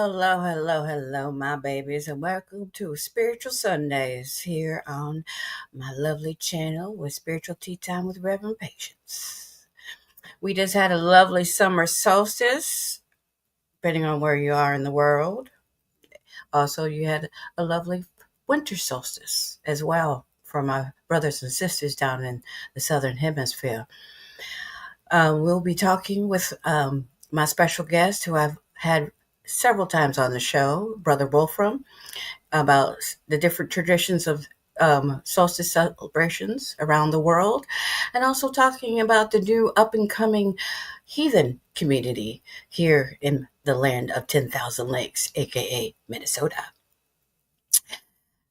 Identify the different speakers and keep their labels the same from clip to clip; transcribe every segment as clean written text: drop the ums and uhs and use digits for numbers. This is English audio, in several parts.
Speaker 1: hello, my babies, and welcome to Spiritual Sundays here on my lovely channel with Spiritual Tea Time with Reverend Patience. We just had a lovely summer solstice, depending on where you are in the world. Also, you had a lovely winter solstice as well for my brothers and sisters down in the Southern Hemisphere. We'll be talking with my special guest who I've had several times on the show, Brother Wolfram, about the different traditions of solstice celebrations around the world, and also talking about the new up and coming heathen community here in the land of 10,000 lakes, aka Minnesota.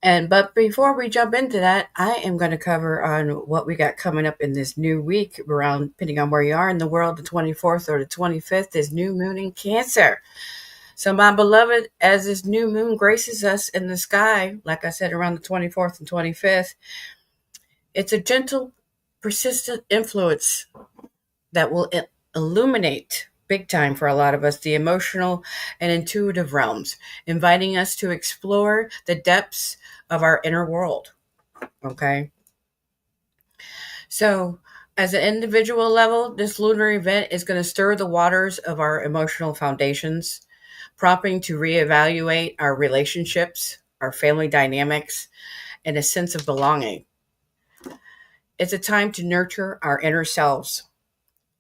Speaker 1: But before we jump into that, I am going to cover on what we got coming up in this new week around, depending on where you are in the world, the 24th or the 25th is new moon in Cancer. So my beloved, as this new moon graces us in the sky, like I said, around the 24th and 25th, it's a gentle, persistent influence that will illuminate big time for a lot of us the emotional and intuitive realms, inviting us to explore the depths of our inner world. Okay. So, as an individual level, this lunar event is going to stir the waters of our emotional foundations, prompting to reevaluate our relationships, our family dynamics, and a sense of belonging. It's a time to nurture our inner selves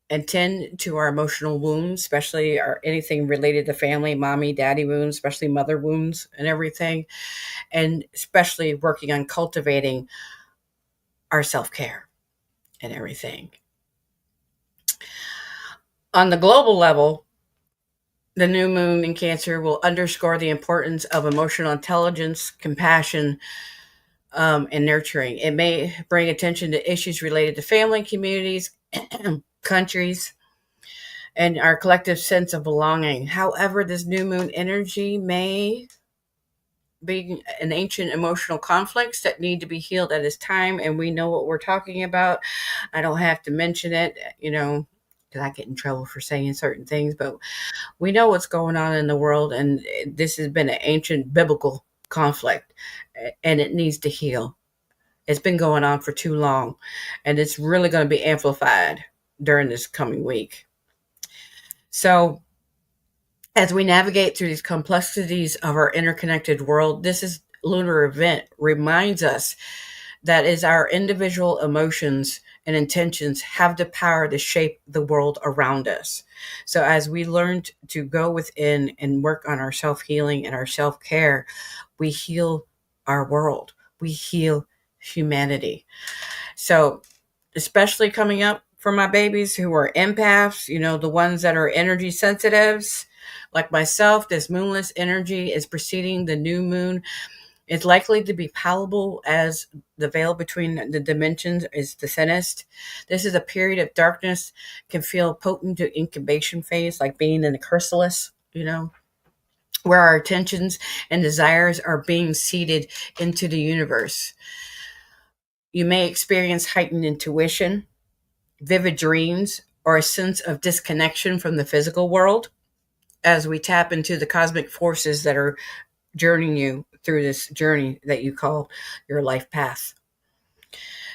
Speaker 1: and tend to our emotional wounds, especially anything related to family, mommy, daddy wounds, especially mother wounds and everything, and especially working on cultivating our self-care and everything. On the global level, the new moon in Cancer will underscore the importance of emotional intelligence, compassion, and nurturing. It may bring attention to issues related to family, communities, countries, and our collective sense of belonging. However, this new moon energy may be an ancient emotional conflicts that need to be healed at this time, and we know what we're talking about. I don't have to mention it, because I get in trouble for saying certain things, but we know what's going on in the world, and this has been an ancient biblical conflict, and it needs to heal. It's been going on for too long, and it's really going to be amplified during this coming week. So, as we navigate through these complexities of our interconnected world, this lunar event reminds us that is our individual emotions and intentions have the power to shape the world around us. So as we learn to go within and work on our self-healing and our self-care, we heal our world. We heal humanity. So especially coming up for my babies who are empaths, the ones that are energy sensitives, like myself, this moonless energy is preceding the new moon. It's likely to be palatable as the veil between the dimensions is the thinnest. This is a period of darkness, can feel potent to incubation phase, like being in a chrysalis, where our attentions and desires are being seeded into the universe. You may experience heightened intuition, vivid dreams, or a sense of disconnection from the physical world as we tap into the cosmic forces that are journeying you through this journey that you call your life path.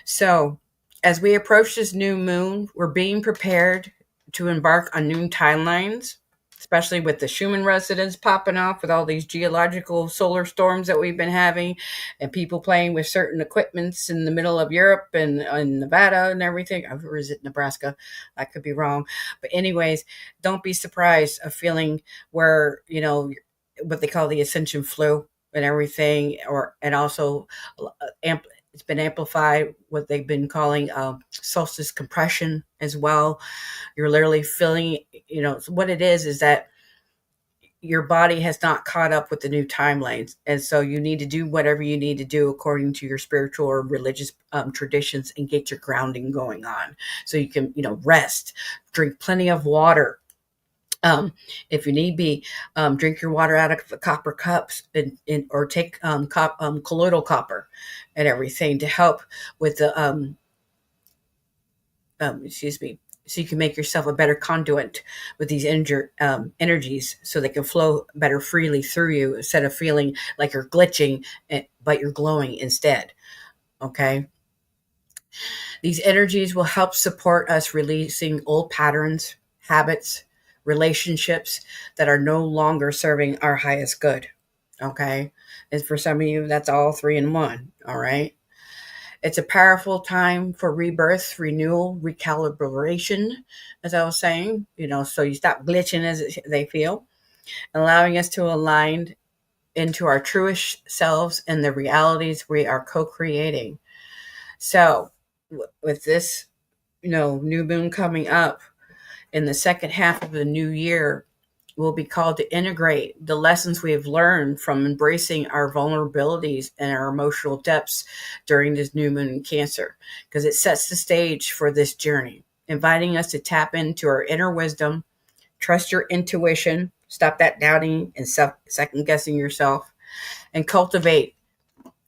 Speaker 1: So, as we approach this new moon, we're being prepared to embark on new timelines, especially with the Schumann resonance popping off with all these geological solar storms that we've been having, and people playing with certain equipments in the middle of Europe and Nevada and everything. Or is it Nebraska? I could be wrong. But anyways, don't be surprised of feeling where, what they call the ascension flu and everything, and also it's been amplified what they've been calling solstice compression as well. You're literally feeling, what it is that your body has not caught up with the new timelines. And so you need to do whatever you need to do according to your spiritual or religious traditions and get your grounding going on. So you can, rest, drink plenty of water. If you need be, drink your water out of copper cups or take colloidal copper and everything to help with the so you can make yourself a better conduit with these energies so they can flow better freely through you instead of feeling like you're glitching, but you're glowing instead. Okay. These energies will help support us releasing old patterns, habits, relationships that are no longer serving our highest good. Okay. And for some of you, that's all three in one. All right. It's a powerful time for rebirth, renewal, recalibration, as I was saying, so you stop glitching as they feel, allowing us to align into our truest selves and the realities we are co creating. So, with this, new moon coming up in the second half of the new year, will be called to integrate the lessons we have learned from embracing our vulnerabilities and our emotional depths during this new moon in Cancer, because it sets the stage for this journey, inviting us to tap into our inner wisdom, trust your intuition, stop that doubting and second guessing yourself, and cultivate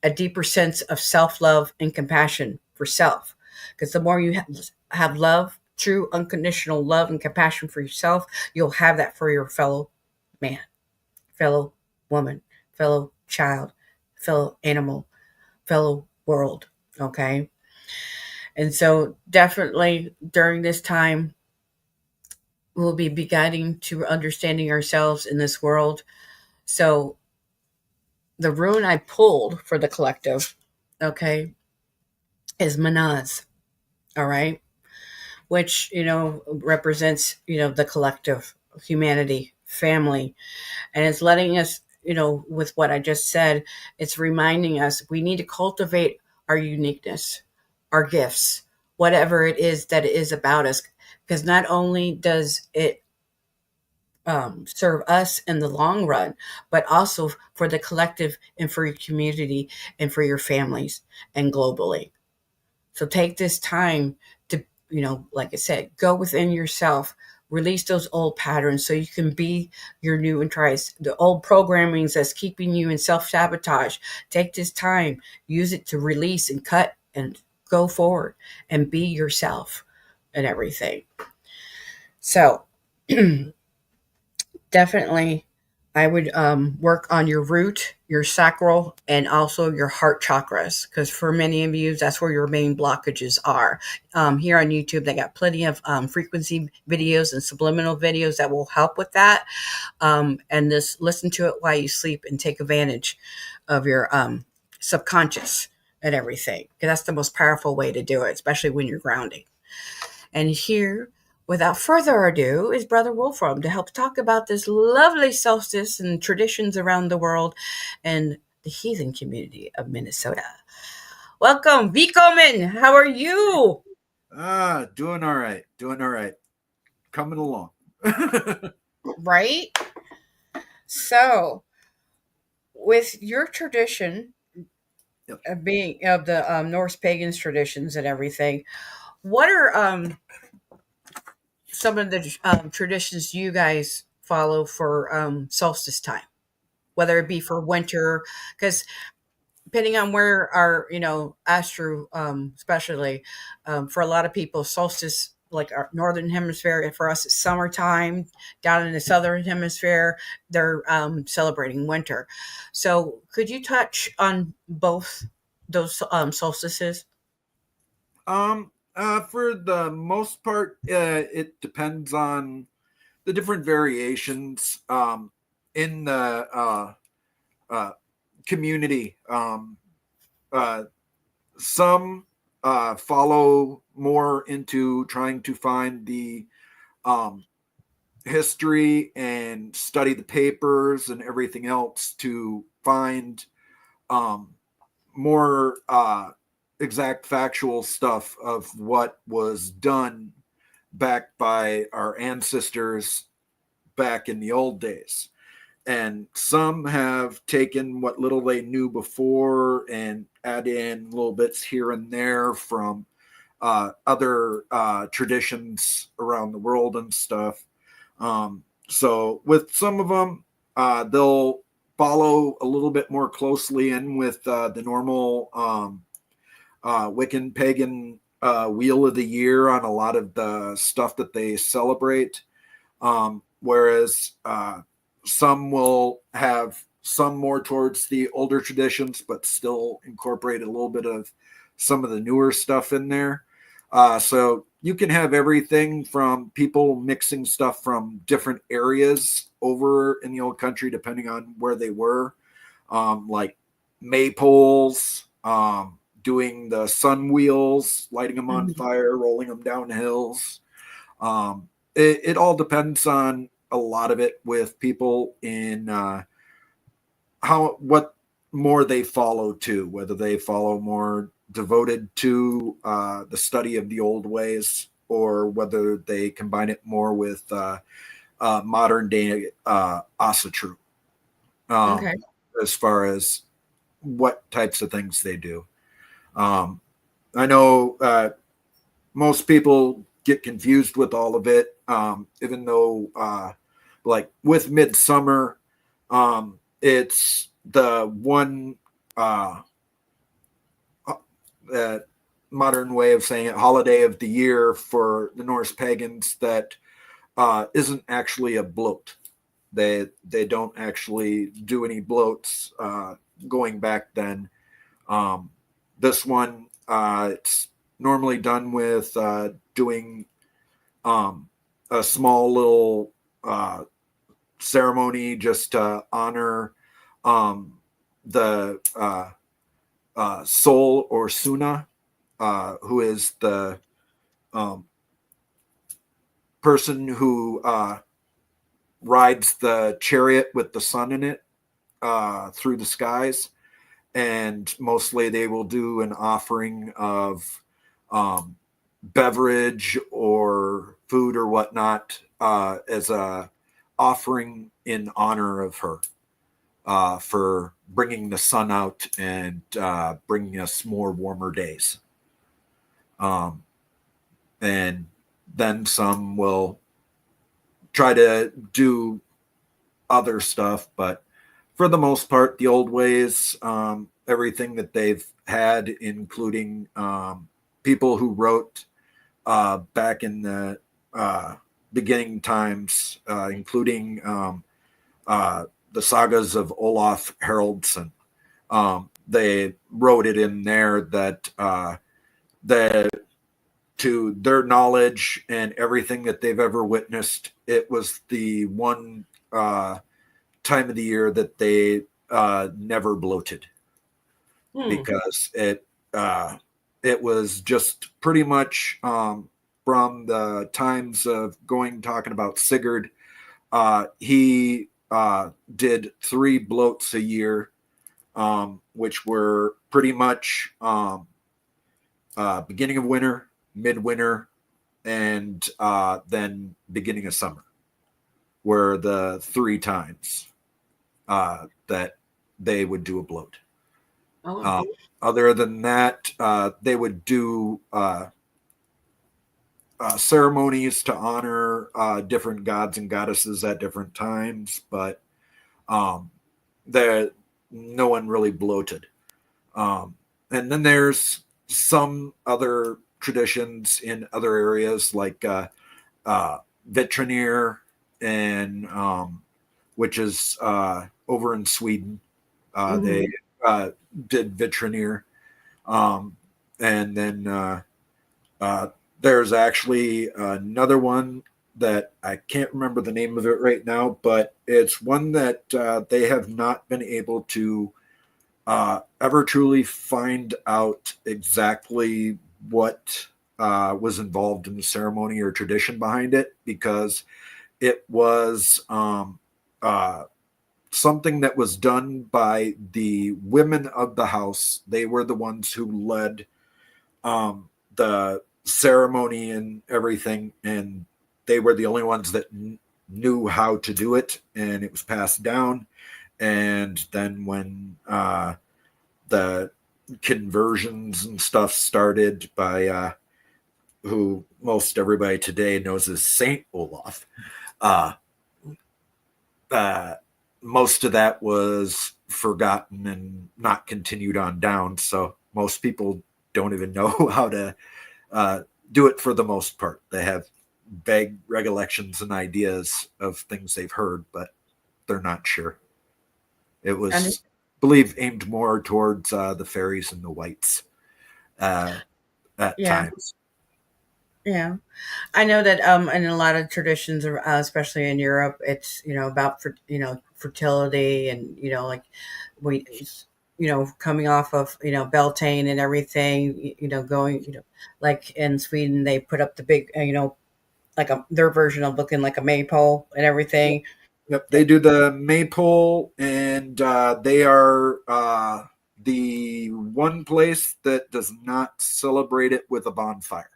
Speaker 1: a deeper sense of self love and compassion for self. Because the more you have love, true unconditional love and compassion for yourself, you'll have that for your fellow man, fellow woman, fellow child, fellow animal, fellow world. Okay. And so, definitely during this time, we'll be guiding to understanding ourselves in this world. So, the rune I pulled for the collective, okay, is Manaz. All right. Which, represents, the collective humanity, family. And it's letting us, with what I just said, it's reminding us we need to cultivate our uniqueness, our gifts, whatever it is that it is about us. Because not only does it serve us in the long run, but also for the collective and for your community and for your families and globally. So take this time to, like I said, go within yourself, release those old patterns so you can be your new and try the old programmings that's keeping you in self sabotage. Take this time, use it to release and cut and go forward and be yourself and everything. So definitely I would work on your root, your sacral, and also your heart chakras, because for many of you, that's where your main blockages are. Here on YouTube, they got plenty of frequency videos and subliminal videos that will help with that. And just listen to it while you sleep and take advantage of your subconscious and everything, because that's the most powerful way to do it, especially when you're grounding. And here, without further ado, is Brother Wolfram to help talk about this lovely solstice and traditions around the world and the heathen community of Minnesota. Welcome, Vikomen. How are you?
Speaker 2: Doing all right. Doing all right. Coming along.
Speaker 1: Right? So, with your tradition
Speaker 2: Yep.
Speaker 1: of being of the Norse pagans traditions and everything, what are some of the traditions you guys follow for solstice time? Whether it be for winter, because depending on where our astro especially for a lot of people, solstice, like our northern hemisphere, and for us it's summertime. Down in the southern hemisphere, they're celebrating winter. So could you touch on both those solstices?
Speaker 2: For the most part, it depends on the different variations in the uh, community. Uh, some follow more into trying to find the um, history and study the papers and everything else to find um, more exact factual stuff of what was done back by our ancestors back in the old days. And some have taken what little they knew before and add in little bits here and there from other traditions around the world and stuff. So with some of them, they'll follow a little bit more closely in with the normal Wiccan pagan wheel of the year on a lot of the stuff that they celebrate. Whereas some will have some more towards the older traditions, but still incorporate a little bit of some of the newer stuff in there. So you can have everything from people mixing stuff from different areas over in the old country, depending on where they were, like maypoles, doing the sun wheels, lighting them on fire, rolling them down hills. It all depends on a lot of it with people in what more they follow to, whether they follow more devoted to the study of the old ways, or whether they combine it more with modern day asatru,
Speaker 1: Okay.
Speaker 2: as far as what types of things they do. I know most people get confused with all of it, even though, like with Midsummer, it's the one modern way of saying it, holiday of the year for the Norse pagans that isn't actually a bloat. They don't actually do any bloats going back then. This one, it's normally done with doing a small little ceremony just to honor the soul or Suna, who is the person who rides the chariot with the sun in it through the skies. And mostly they will do an offering of beverage or food or whatnot as a offering in honor of her for bringing the sun out and bringing us more warmer days. And then some will try to do other stuff, but for the most part, the old ways, everything that they've had, including people who wrote back in the beginning times, including the sagas of Olaf Haraldsson. They wrote it in there that to their knowledge and everything that they've ever witnessed, it was the one time of the year that they never bloated, because it was just pretty much from the times of talking about Sigurd. He did 3 bloats a year, which were pretty much beginning of winter, midwinter, and then beginning of summer were the 3 times that they would do a bloat. Other than that, they would do ceremonies to honor different gods and goddesses at different times, but no one really bloated. And then there's some other traditions in other areas, like Veterinär, and which is over in Sweden. They did Veterinär. And then there's actually another one that I can't remember the name of it right now, but it's one that they have not been able to ever truly find out exactly what was involved in the ceremony or tradition behind it, because it was something that was done by the women of the house. They were the ones who led the ceremony and everything, and they were the only ones that knew how to do it, and it was passed down. And then when the conversions and stuff started by who most everybody today knows as Saint Olaf, most of that was forgotten and not continued on down. So most people don't even know how to do it for the most part. They have vague recollections and ideas of things they've heard, but they're not sure. It
Speaker 1: And
Speaker 2: was, I believe, aimed more towards the fairies and the whites at
Speaker 1: yeah,
Speaker 2: times.
Speaker 1: yeah. I know that in a lot of traditions, especially in Europe, it's about fertility and like we coming off of Beltane and everything. Going like in Sweden they put up the big like their version of looking like a maypole and everything.
Speaker 2: Yep, they do the maypole, and they are the one place that does not celebrate it with a bonfire.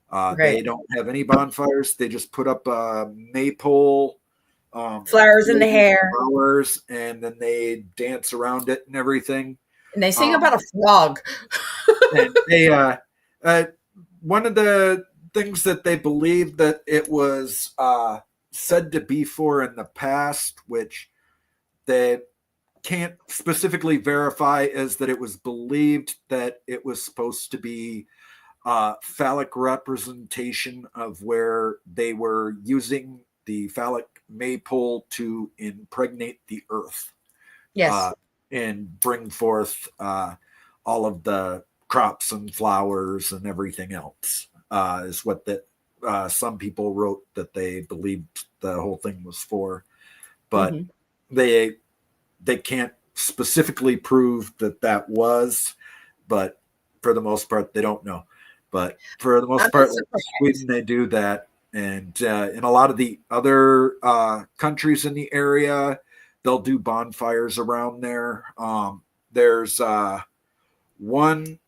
Speaker 1: Right,
Speaker 2: They don't have any bonfires. They just put up a maypole,
Speaker 1: flowers in the
Speaker 2: filled with
Speaker 1: hair,
Speaker 2: flowers, and then they dance around it and everything.
Speaker 1: and they sing about
Speaker 2: Um,
Speaker 1: a frog.
Speaker 2: and they, one of the things that they believe that it was said to be for in the past, which they can't specifically verify, is that it was believed that it was supposed to be phallic representation of where they were using the phallic maypole to impregnate the earth
Speaker 1: Yes.
Speaker 2: uh, and bring forth all of the crops and flowers and everything else. Is what that some people wrote that they believed the whole thing was for, but
Speaker 1: Hmm.
Speaker 2: they they can't specifically prove that that was, but for the most part, they don't know. But for the
Speaker 1: I'm
Speaker 2: most
Speaker 1: not
Speaker 2: part, like Sweden,
Speaker 1: surprised.
Speaker 2: they do that. And in a lot of the other countries in the area, they'll do bonfires around there. There's one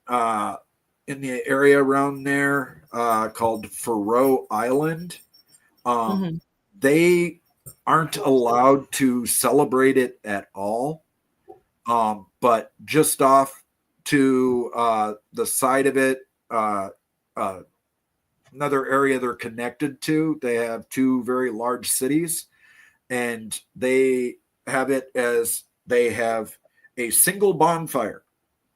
Speaker 2: in the area around there called Faroe Island. Um,
Speaker 1: Hmm.
Speaker 2: they aren't allowed to celebrate it at all, but just off to the side of it, uh, another area they're connected to, they have two very large cities, and they have it as they have a single bonfire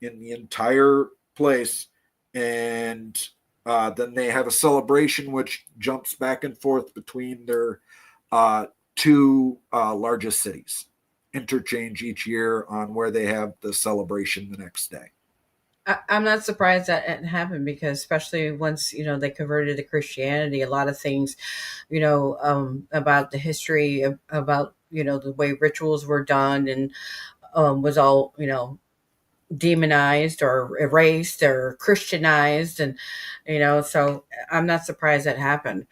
Speaker 2: in the entire place, and then they have a celebration which jumps back and forth between their uh, two largest cities, interchange each year on where they have the celebration the next day.
Speaker 1: I'm not surprised that it happened because, especially once they converted to Christianity, a lot of things, about the history of, about the way rituals were done and was all demonized or erased or Christianized, and so I'm not surprised that happened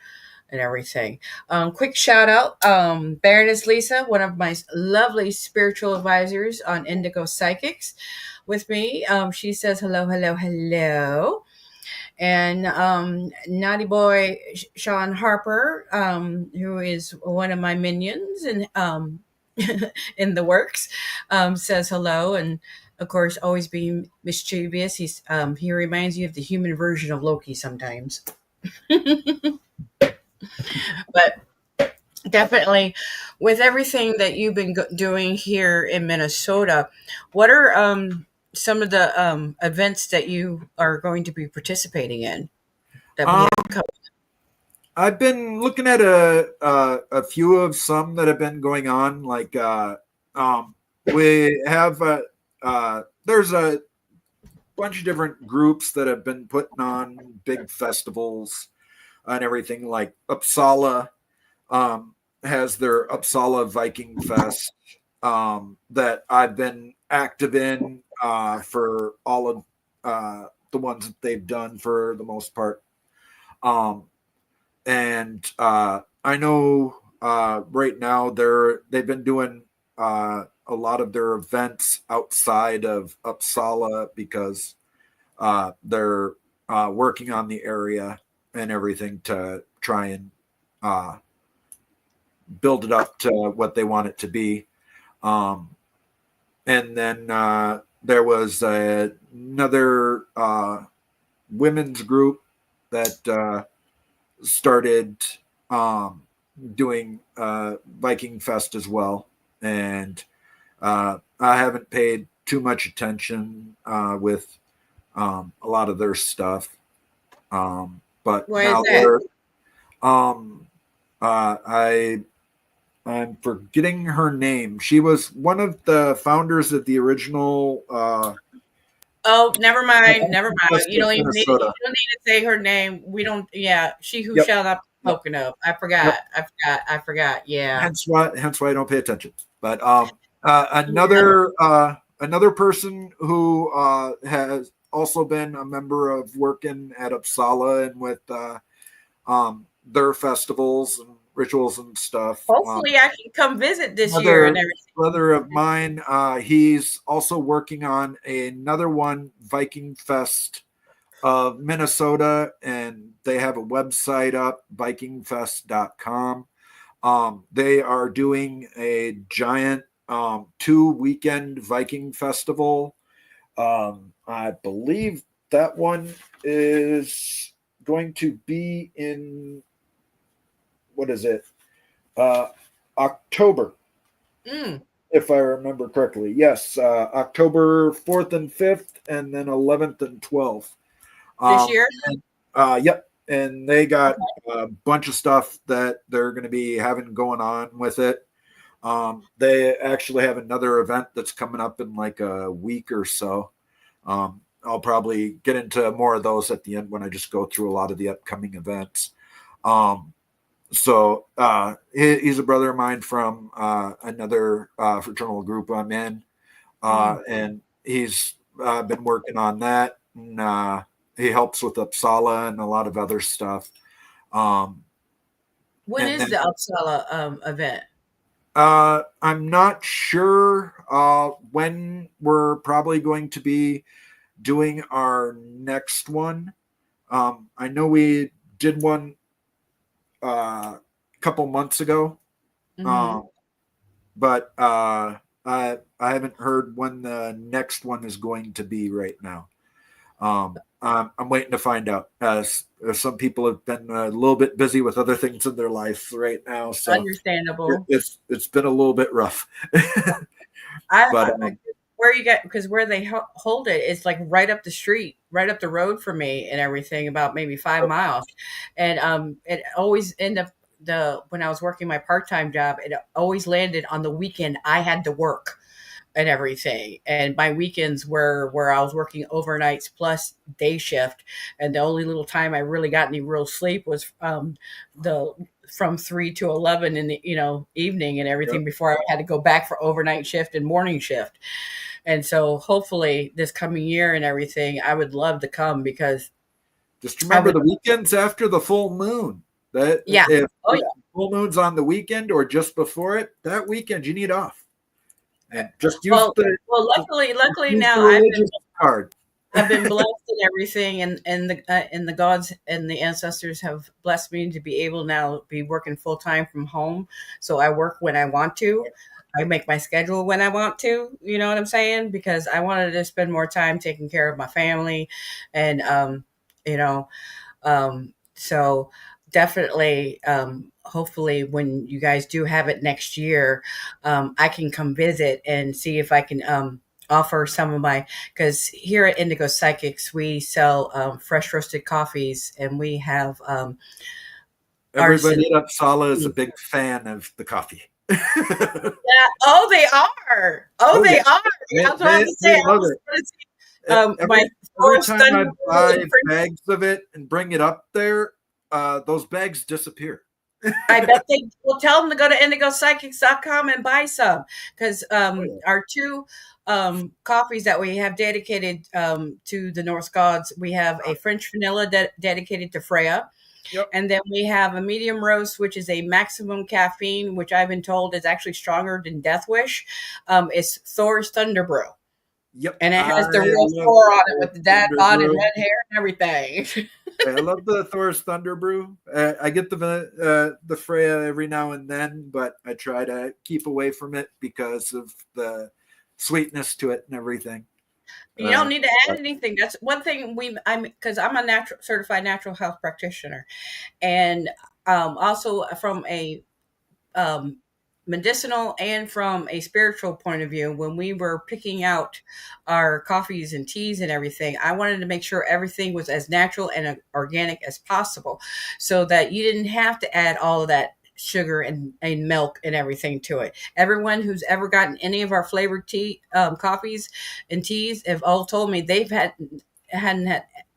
Speaker 1: and everything. Quick shout out, Baroness Lisa, one of my lovely spiritual advisors on Indigo Psychics with me. She says hello, hello, hello. And Naughty Boy Sean Harper, who is one of my minions and in the works, says hello. And of course, always being mischievous. He reminds you of the human version of Loki sometimes. But definitely, with everything that you've been doing here in Minnesota, what are some of the events that you are going to be participating in that we
Speaker 2: Um,
Speaker 1: have covered?
Speaker 2: I've been looking at a few of some that have been going on. Like we have there's a bunch of different groups that have been putting on big festivals and everything. Like Uppsala um, has their Uppsala Viking Fest that I've been active in for all of the ones that they've done for the most part. Um, and I know right now they've been doing a lot of their events outside of Uppsala because they're working on the area and everything to try and uh, build it up to what they want it to be. Um, and then there was another women's group that started um, doing Viking Fest as well. And I haven't paid too much attention with a lot of their stuff. But
Speaker 1: Why is
Speaker 2: now
Speaker 1: that?
Speaker 2: um, I I'm forgetting her name. She was one of the founders of the original
Speaker 1: Oh, never mind. Never mind.
Speaker 2: West of
Speaker 1: You
Speaker 2: Minnesota.
Speaker 1: don't need to say her name. We don't. Yeah, she who
Speaker 2: Yep,
Speaker 1: shall not be
Speaker 2: yep,
Speaker 1: spoken of. I
Speaker 2: yep.
Speaker 1: forgot. I forgot. I forgot. Yeah.
Speaker 2: Hence why I don't pay attention. But
Speaker 1: Yeah.
Speaker 2: another person who has also been a member of working at Uppsala and with their festivals and rituals and stuff.
Speaker 1: Hopefully, I can come visit this year and
Speaker 2: Another
Speaker 1: everything.
Speaker 2: brother of mine, he's also working on another one, Viking Fest of Minnesota, and they have a website up, vikingfest.com. They are doing a giant 2 weekend Viking festival. I believe that one is going to be in, what is it? Uh, October,
Speaker 1: Mm,
Speaker 2: if I remember correctly. Yes, October 4th and 5th, and then 11th and 12th.
Speaker 1: this
Speaker 2: Um,
Speaker 1: year.
Speaker 2: and, yep. And they got
Speaker 1: Okay.
Speaker 2: a bunch of stuff that they're going to be having going on with it. They actually have another event that's coming up in like a week or so. I'll probably get into more of those at the end when I just go through a lot of the upcoming events. Um, he's a brother of mine from another fraternal group I'm in,
Speaker 1: Mm.
Speaker 2: and he's been working on that. And, he helps with Uppsala and a lot of other stuff. Um,
Speaker 1: When
Speaker 2: and
Speaker 1: is
Speaker 2: then
Speaker 1: the Uppsala event?
Speaker 2: I'm not sure when we're probably going to be doing our next one. I know we did one a couple months ago,
Speaker 1: Hmm.
Speaker 2: um, but I haven't heard when the next one is going to be right now. I'm waiting to find out. As some people have been a little bit busy with other things in their life right now, so
Speaker 1: Understandable.
Speaker 2: it's been a little bit rough. But
Speaker 1: Where you get because where they hold it is like right up the street, right up the road for me and everything, about maybe 5 miles, and it always end up the when I was working my part time job, it always landed on the weekend I had to work and everything. And my weekends were where I was working overnights plus day shift. And the only little time I really got any real sleep was the from 3 to 11 in the evening and
Speaker 2: yep.
Speaker 1: everything before I had to go back for overnight shift and morning shift. And so hopefully this coming year and everything, I would love to come because
Speaker 2: Just
Speaker 1: I
Speaker 2: remember
Speaker 1: would.
Speaker 2: the weekends after the full moon. That
Speaker 1: Yeah.
Speaker 2: if
Speaker 1: Oh yeah.
Speaker 2: full moon's on the weekend or just before it, that weekend you need off, and just use
Speaker 1: Well,
Speaker 2: the
Speaker 1: well,
Speaker 2: just
Speaker 1: luckily
Speaker 2: use
Speaker 1: now
Speaker 2: the religious card.
Speaker 1: I've been blessed and everything, and the gods and the ancestors have blessed me to be able now be working full time from home. So I work when I want to. I make my schedule when I want to. You know what I'm saying? Because I wanted to spend more time taking care of my family, and you know, so definitely, hopefully, when you guys do have it next year, I can come visit and see if I can offer some of my, because here at Indigo Psychics we sell fresh roasted coffees, and we have artisan.
Speaker 2: Everybody at Uppsala is a big fan of the coffee.
Speaker 1: Yeah. Oh, they are. Oh,
Speaker 2: Oh
Speaker 1: they
Speaker 2: yeah,
Speaker 1: are. I was about to
Speaker 2: they
Speaker 1: say. I
Speaker 2: love
Speaker 1: was
Speaker 2: it.
Speaker 1: going to say my
Speaker 2: Every
Speaker 1: Forest
Speaker 2: time I
Speaker 1: Thunder
Speaker 2: buy
Speaker 1: is pretty.
Speaker 2: bags of it and bring it up there, those bags disappear.
Speaker 1: I bet they will tell them to go to indigopsychics.com and buy some, because
Speaker 2: Oh yeah.
Speaker 1: our two coffees that we have dedicated to the Norse gods, we have a French vanilla dedicated to Freya,
Speaker 2: Yep.
Speaker 1: and then we have a medium roast, which is a maximum caffeine, which I've been told is actually stronger than Death Wish. It's Thor's Thunder Brew,
Speaker 2: Yep.
Speaker 1: and it
Speaker 2: I
Speaker 1: has the real
Speaker 2: love
Speaker 1: Thor on it
Speaker 2: the
Speaker 1: with the dad
Speaker 2: Thunder
Speaker 1: bod and
Speaker 2: Brew.
Speaker 1: red hair and everything.
Speaker 2: I love the Thor's Thunder Brew. I get the Freya every now and then, but I try to keep away from it because of the sweetness to it and everything.
Speaker 1: You don't need to add
Speaker 2: But
Speaker 1: anything. That's one thing I'm because I'm a natural certified natural health practitioner, and also from a um, medicinal and from a spiritual point of view, when we were picking out our coffees and teas and everything, I wanted to make sure everything was as natural and organic as possible, so that you didn't have to add all of that sugar and milk and everything to it. Everyone who's ever gotten any of our flavored tea, coffees and teas, have all told me they've hadn't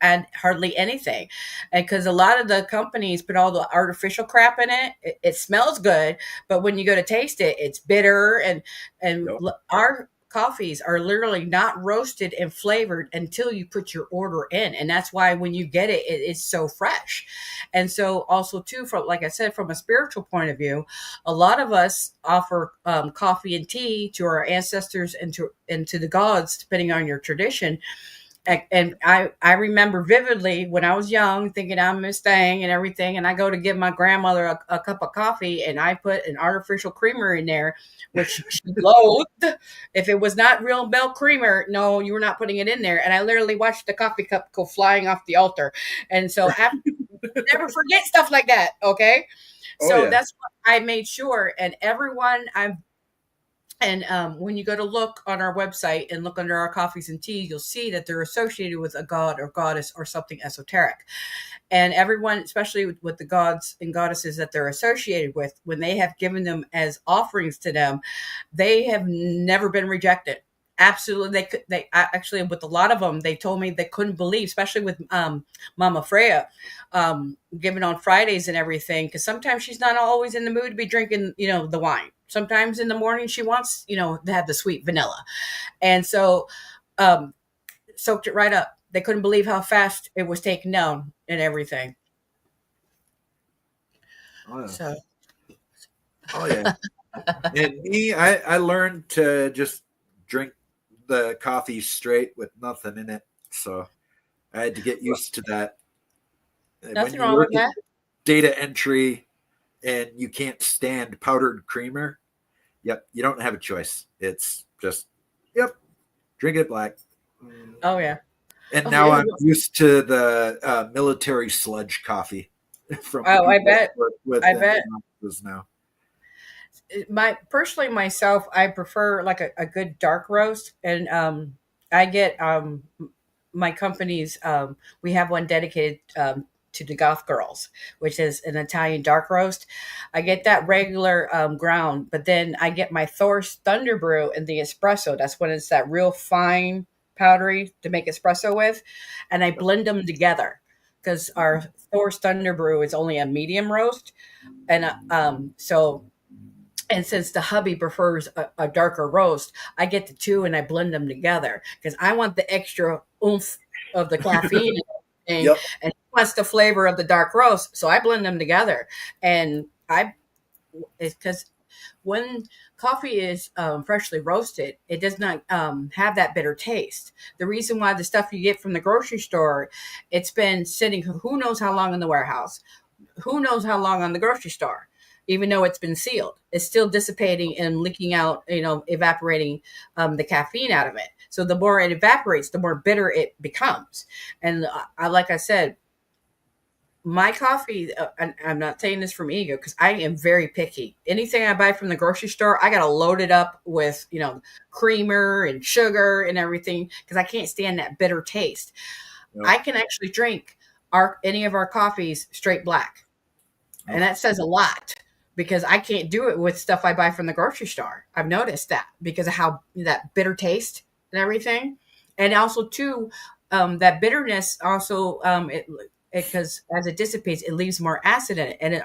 Speaker 1: had hardly anything, because a lot of the companies put all the artificial crap in it. It smells good, but when you go to taste it, it's bitter. And
Speaker 2: Yep.
Speaker 1: our coffees are literally not roasted and flavored until you put your order in, and that's why when you get it, it is so fresh. And so also too, from, like I said, from a spiritual point of view, a lot of us offer coffee and tea to our ancestors and to the gods, depending on your tradition. And I remember vividly when I was young thinking I'm Miss Thing and everything, and I go to give my grandmother a cup of coffee, and I put an artificial creamer in there, which she loathed. If it was not real milk creamer, no, you were not putting it in there. And I literally watched the coffee cup go flying off the altar. And so never forget stuff like that, okay?
Speaker 2: Oh
Speaker 1: So
Speaker 2: yeah.
Speaker 1: that's what I made sure. And everyone I've and when you go to look on our website and look under our coffees and teas, you'll see that they're associated with a god or goddess or something esoteric. And everyone, especially with the gods and goddesses that they're associated with, when they have given them as offerings to them, they have never been rejected. Absolutely, they actually, with a lot of them, they told me they couldn't believe, especially with Mama Freya, giving on Fridays and everything, because sometimes she's not always in the mood to be drinking, the wine. Sometimes in the morning she wants, to have the sweet vanilla, and so um, soaked it right up. They couldn't believe how fast it was taken down and everything.
Speaker 2: Oh yeah.
Speaker 1: So
Speaker 2: Oh yeah. And me, I learned to just drink the coffee straight with nothing in it. So I had to get used to that. And when
Speaker 1: nothing
Speaker 2: you
Speaker 1: wrong with
Speaker 2: work in
Speaker 1: that.
Speaker 2: data entry and you can't stand powdered creamer, yep, you don't have a choice. It's just, yep, drink it black.
Speaker 1: Oh yeah.
Speaker 2: And
Speaker 1: Oh
Speaker 2: now
Speaker 1: yeah.
Speaker 2: I'm used to the military sludge coffee from the
Speaker 1: Oh, I
Speaker 2: people I
Speaker 1: bet.
Speaker 2: work with
Speaker 1: I
Speaker 2: in
Speaker 1: bet.
Speaker 2: the offices now.
Speaker 1: My personally myself, I prefer like a good dark roast, and I get my company's we have one dedicated to the goth girls, which is an Italian dark roast. I get that regular ground, but then I get my Thor's Thunder Brew in the espresso. That's when it's that real fine powdery to make espresso with, and I blend them together, because our Thor's Thunder Brew is only a medium roast. And so, and since the hubby prefers a darker roast, I get the two and I blend them together, because I want the extra oomph of the caffeine and everything,
Speaker 2: Yep.
Speaker 1: and he wants the flavor of the dark roast. So I blend them together, and it's because when coffee is freshly roasted, it does not have that bitter taste. The reason why the stuff you get from the grocery store, it's been sitting who knows how long in the warehouse, who knows how long on the grocery store, even though it's been sealed, it's still dissipating and leaking out, evaporating the caffeine out of it. So the more it evaporates, the more bitter it becomes. And like I said, my coffee, and I'm not saying this from ego, because I am very picky. Anything I buy from the grocery store, I got to load it up with, creamer and sugar and everything, because I can't stand that bitter taste.
Speaker 2: Yep.
Speaker 1: I can actually drink any of our coffees straight black, and
Speaker 2: Oh,
Speaker 1: that says a lot, because I can't do it with stuff I buy from the grocery store. I've noticed that because of how that bitter taste and everything. And also too, that bitterness also, it because as it dissipates, it leaves more acid in it, and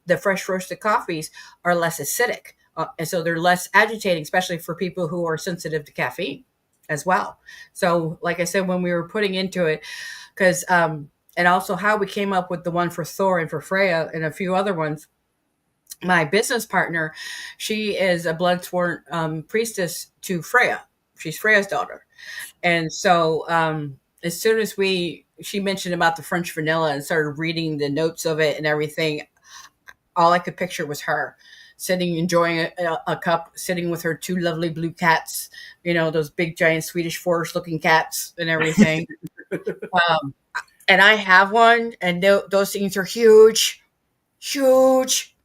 Speaker 1: the fresh roasted coffees are less acidic, and so they're less agitating, especially for people who are sensitive to caffeine as well. So, like I said, when we were putting into it, because and also how we came up with the one for Thor and for Freya and a few other ones. My business partner, she is a blood sworn priestess to Freya. She's Freya's daughter, and so as soon as she mentioned about the French vanilla and started reading the notes of it and everything, all I could picture was her sitting, enjoying a cup, sitting with her two lovely blue cats, those big giant Swedish forest looking cats and everything. Um, and I have one, and those things are huge, huge.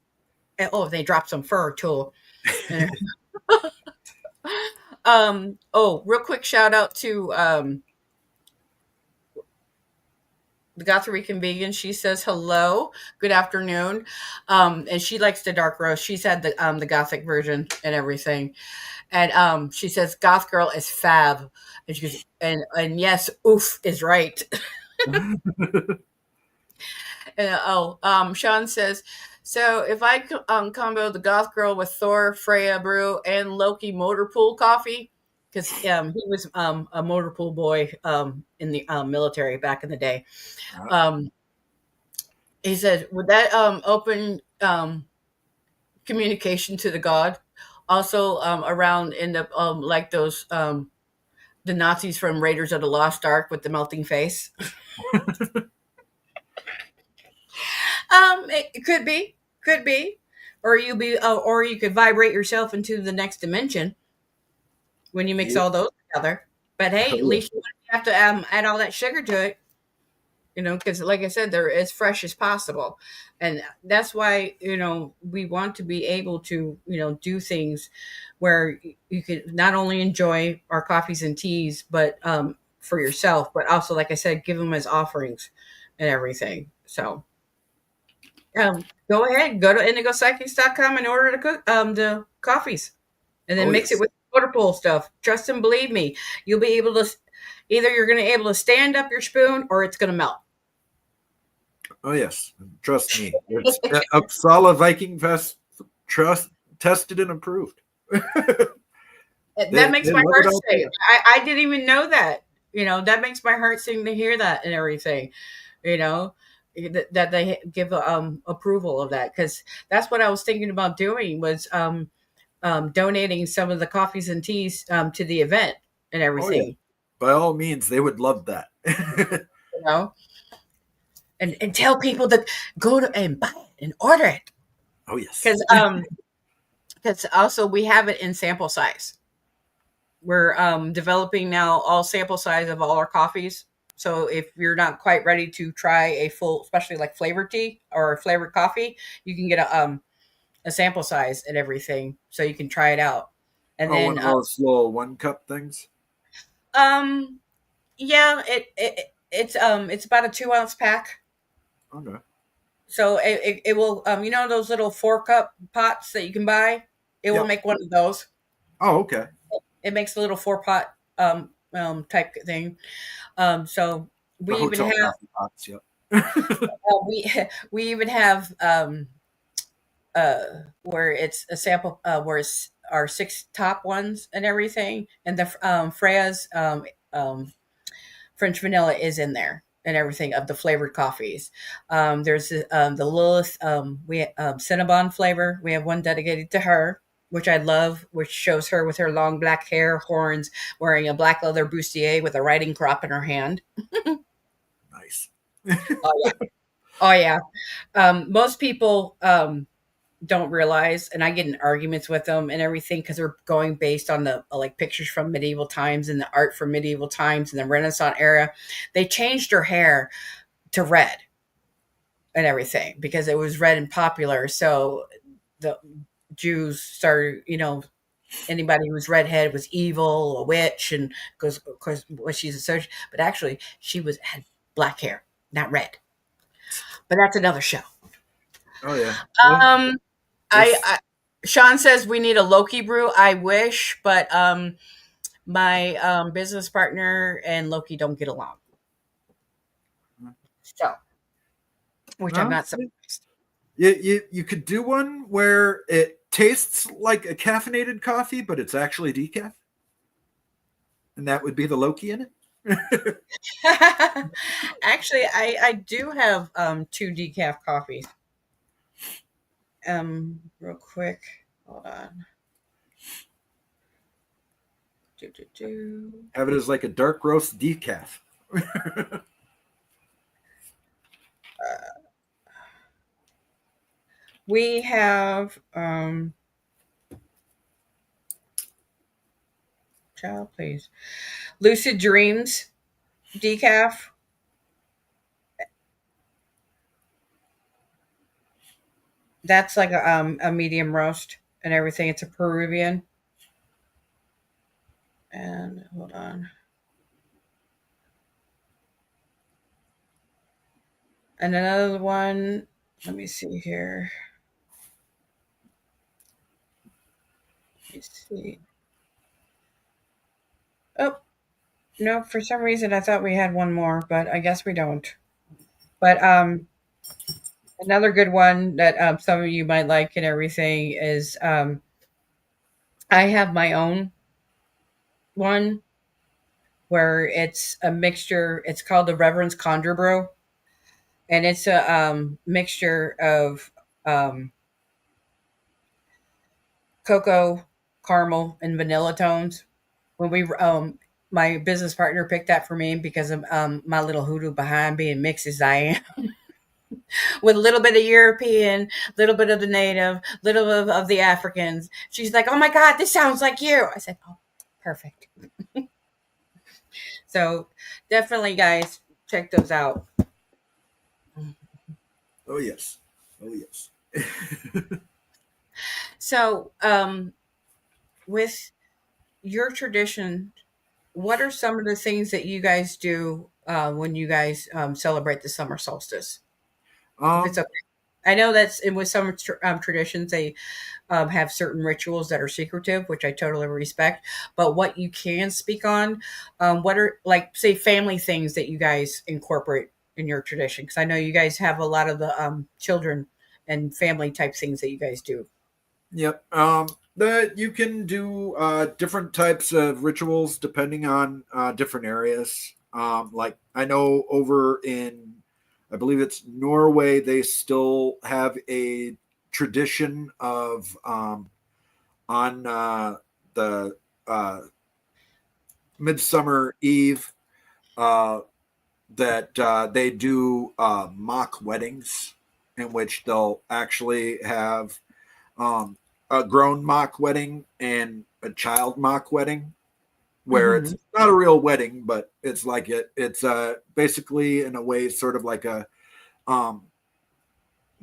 Speaker 1: And, oh, they dropped some fur too. And, oh, real quick shout out to the Goth Rican vegan. She says hello, good afternoon, and she likes the dark roast. She's had the gothic version and everything, and she says goth girl is fab, and she goes and yes, oof is right. And, Sean says, so if I combo the goth girl with Thor, Freya brew, and Loki motor pool coffee, because he was a motor pool boy in the military back in the day. Um, he said, would that open communication to the god? Also, around in the like those the Nazis from Raiders of the Lost Ark with the melting face. It could be, or you could vibrate yourself into the next dimension when you mix
Speaker 2: Yeah.
Speaker 1: all those together. But hey,
Speaker 2: Oh,
Speaker 1: at
Speaker 2: yeah.
Speaker 1: least you don't have to add all that sugar to it, because like I said, they're as fresh as possible, and that's why we want to be able to do things where you could not only enjoy our coffees and teas, but for yourself, but also like I said, give them as offerings and everything. So go ahead, go to indigopsychics.com and order the coffees, and then
Speaker 2: Oh,
Speaker 1: mix it
Speaker 2: yes.
Speaker 1: with water pool stuff. Trust and believe me, you'll be able to either you're going to be able to stand up your spoon or it's going to melt.
Speaker 2: Oh, yes. Trust me. It's Uppsala Viking Fest. Trust, tested and approved.
Speaker 1: That
Speaker 2: They
Speaker 1: makes my
Speaker 2: love it
Speaker 1: heart
Speaker 2: out
Speaker 1: sing.
Speaker 2: there.
Speaker 1: I didn't even know that. That makes my heart sing to hear that and everything. You know, that they give approval of that, because that's what I was thinking about doing was donating some of the coffees and teas to the event and
Speaker 2: Oh, yeah.
Speaker 1: everything.
Speaker 2: By all means, they would love that.
Speaker 1: You know, and tell people to go to and buy it and order it,
Speaker 2: Oh, yes.
Speaker 1: because also we have it in sample size. We're developing now all sample size of all our coffees. So if you're not quite ready to try a full, especially like flavored tea or flavored coffee, you can get a sample size and everything, so you can try it out. And
Speaker 2: Oh, one
Speaker 1: then
Speaker 2: of those little 1 cup things.
Speaker 1: um yeah, it's about a 2 ounce pack.
Speaker 2: Okay.
Speaker 1: So it will those little 4 cup pots that you can buy. It will
Speaker 2: Yep.
Speaker 1: make one of those.
Speaker 2: Oh, okay.
Speaker 1: It makes a little 4 pot type thing. So
Speaker 2: The
Speaker 1: we even
Speaker 2: hotel
Speaker 1: have
Speaker 2: coffee pots. Yep.
Speaker 1: we we even have uh where it's a sample where it's our 6 top ones and everything, and the Freya's French vanilla is in there and everything of the flavored coffees. There's the Lilith we Cinnabon flavor. We have one dedicated to her, which I love, which shows her with her long black hair, horns, wearing a black leather bustier with a riding crop in her hand.
Speaker 2: Nice.
Speaker 1: Oh yeah, oh yeah. Most people don't realize, and I get in arguments with them and everything because they're going based on the like pictures from medieval times and the art from medieval times and the Renaissance era. They changed her hair to red and everything because it was red and popular. So the Jews started, anybody who was redhead was evil, a witch, and because of course what she's associated. But actually, she had black hair, not red. But that's another show.
Speaker 2: Oh, yeah. Well,
Speaker 1: Um,
Speaker 2: there's
Speaker 1: I Sean says we need a Loki brew. I wish, but my business partner and Loki don't get along. So, which I'm
Speaker 2: huh?
Speaker 1: not surprised.
Speaker 2: You could do one where it tastes like a caffeinated coffee, but it's actually decaf, and that would be the Loki in it.
Speaker 1: Actually, I do have 2 decaf coffees. Real quick, hold on. Do, do, do.
Speaker 2: Have it as like a dark roast decaf.
Speaker 1: We have child, please. Lucid Dreams decaf. That's like a medium roast and everything. It's a Peruvian. And hold on. And another one, let me see here. Let me see. Oh, no, for some reason I thought we had one more, but I guess we don't. But another good one that some of you might like and everything is I have my own one where it's a mixture. It's called the Reverend's Conjure Brew, and it's a mixture of um, cocoa, caramel, and vanilla tones. When we my business partner picked that for me because of my little hoodoo behind being mixed as I am, with a little bit of European, a little bit of the native, little bit of the Africans. She's like, "Oh my God, this sounds like you." I said, "Oh, perfect." So definitely, guys, check those out.
Speaker 2: Oh yes. Oh yes.
Speaker 1: So, with your tradition, what are some of the things that you guys do when you guys celebrate the summer solstice? If it's
Speaker 2: um
Speaker 1: okay, I know that's it with some traditions they have certain rituals that are secretive, which I totally respect. But what you can speak on, what are like say family things that you guys incorporate in your tradition? Because I know you guys have a lot of the children and family type things that you guys do.
Speaker 2: Yep. That you can do different types of rituals depending on different areas. Like I know over in, I believe it's Norway, they still have a tradition of on the Midsummer Eve uh, that they do mock weddings in which they'll actually have um, a grown mock wedding and a child mock wedding where it's
Speaker 1: Hmm.
Speaker 2: not a real wedding, but it's like it's basically in a way sort of like a um,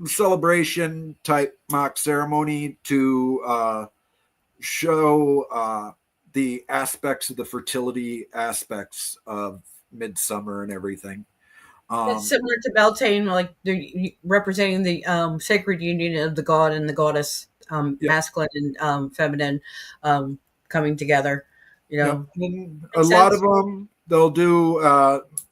Speaker 2: celebration type mock ceremony to show the aspects of the fertility aspects of midsummer and everything.
Speaker 1: It's
Speaker 2: Um,
Speaker 1: similar to Beltane, like representing the sacred union of the god and the goddess,
Speaker 2: yep,
Speaker 1: masculine and feminine, coming together. You
Speaker 2: yep.
Speaker 1: know,
Speaker 2: And a
Speaker 1: makes
Speaker 2: lot of
Speaker 1: sense.
Speaker 2: them, they'll do,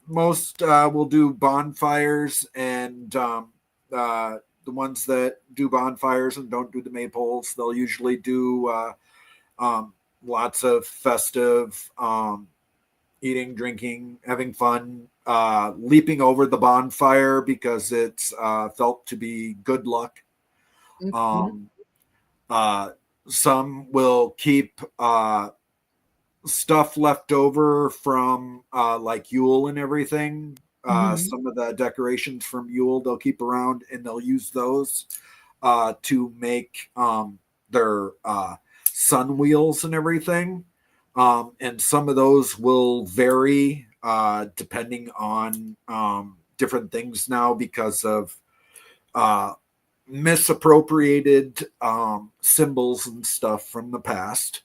Speaker 2: most will do bonfires and the ones that do bonfires and don't do the maypoles, they'll usually do um, lots of festive eating, drinking, having fun, leaping over the bonfire because it's felt to be good luck.
Speaker 1: Mhm.
Speaker 2: Um, uh, some will keep stuff left over from like Yule and everything.
Speaker 1: Mhm.
Speaker 2: Some of the decorations from Yule they'll keep around and they'll use those to make their sun wheels and everything. And some of those will vary depending on different things now because of uh, misappropriated symbols and stuff from the past.